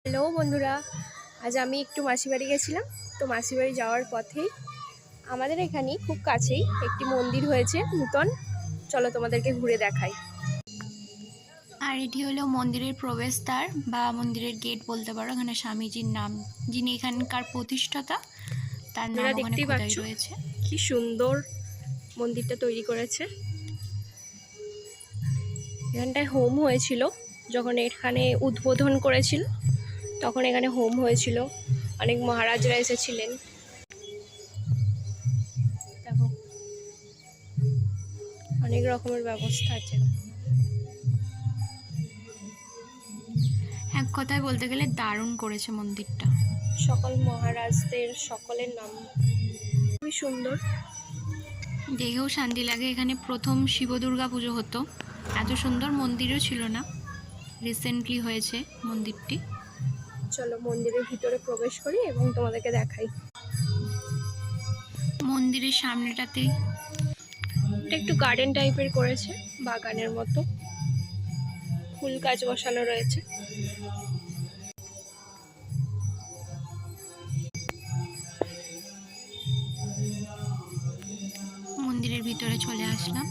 Hello বন্ধুরা, আজ আমি একটু মাসির বাড়ি গেছিলাম। তো মাসির বাড়ি যাওয়ার পথেই আমাদের এখানেই খুব কাছেই একটি মন্দির হয়েছে নূতন। চলো তোমাদেরকে ঘুরে দেখাই। আর এটি হলো মন্দিরের প্রবেশদ্বার বা মন্দিরের গেট বলতে পারো। এখানে স্বামীজির নাম, যিনি এখানকার প্রতিষ্ঠাতা, তার নাম তোমরা ওখানে দেখতেই খোদাই পাচ্ছ রয়েছে। কি সুন্দর মন্দিরটা তৈরি করেছে। এখানটায় হোম হয়েছিল, যখন এখানে উদ্বোধন করেছিল তখন এখানে হোম হয়েছিল। অনেক মহারাজরা এসেছিলেন। দেখো অনেক রকমের ব্যবস্থা আছে। এক কথায় বলতে গেলে দারুণ করেছে মন্দিরটা। সকল মহারাজদের সকলের নাম খুবই সুন্দর। দেখেও শান্তি লাগে। এখানে প্রথম শিব দুর্গা পুজো হতো। এত সুন্দর মন্দিরও ছিল না, রিসেন্টলি হয়েছে মন্দিরটি। চলো মন্দিরের ভিতরে প্রবেশ করি এবং তোমাদেরকে দেখাই। মন্দিরের সামনেটাতেই এটা একটু গার্ডেন টাইপের করেছে, বাগানের মতো। ফুল গাছ বসানো রয়েছে। মন্দিরের ভিতরে চলে আসলাম।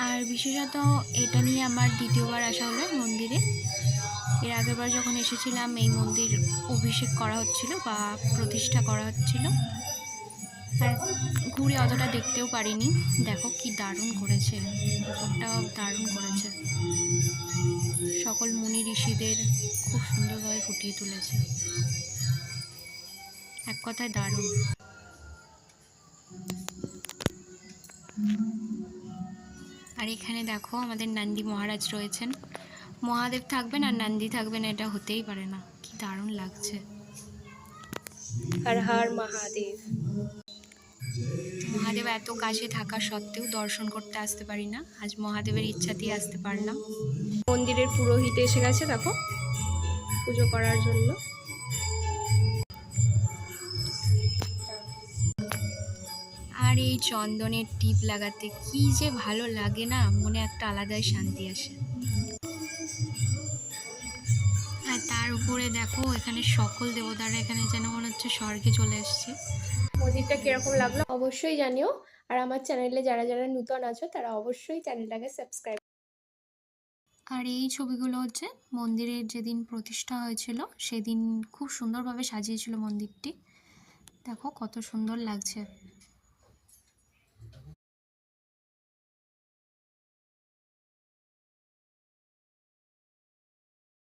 আর বিশেষত এটা নিয়ে আমার দ্বিতীয়বার আসা হলো মন্দিরে। এর আগেরবার যখন এসেছিলাম এই মন্দির অভিষেক করা হচ্ছিল বা প্রতিষ্ঠা করা হচ্ছিল, আর ঘুরে অতটা দেখতেও পারিনি। দেখো কি দারুণ করেছে, উপরটাও দারুণ করেছে। সকল মুনি ঋষিদের খুব সুন্দরভাবে ফুটিয়ে তুলেছে। এক কথায় দারুণ। আর এখানে দেখো আমাদের নন্দী মহারাজ রয়েছেন। মহাদেব থাকবেন আর নন্দী থাকবেন, এটা হতেই পারে না। কি দারুণ লাগছে। হর হর মহাদেব। মহাদেব এত কাছে থাকা সত্ত্বেও দর্শন করতে আসতে পারি না। আজ মহাদেবের ইচ্ছাতেই আসতে পারলাম। মন্দিরের পুরোহিত এসে গেছে দেখো পুজো করার জন্য। আর এই চন্দনের টিপ লাগাতে কি যে ভালো লাগে না, মনে একটা আলাদাই শান্তি আসে। আর তার উপরে দেখো এখানে সকল দেবতারা, এখানে যেন মনে হচ্ছে স্বর্গে চলে এসেছে। মন্দিরটা কিরকম লাগলো অবশ্যই জানিও। আর আমার চ্যানেলে যারা যারা নূতন আছো তারা অবশ্যই চ্যানেলটাকে সাবস্ক্রাইব। আর এই ছবিগুলো হচ্ছে মন্দিরের যেদিন প্রতিষ্ঠা হয়েছিল সেদিন খুব সুন্দরভাবে সাজিয়েছিল মন্দিরটি। দেখো কত সুন্দর লাগছে।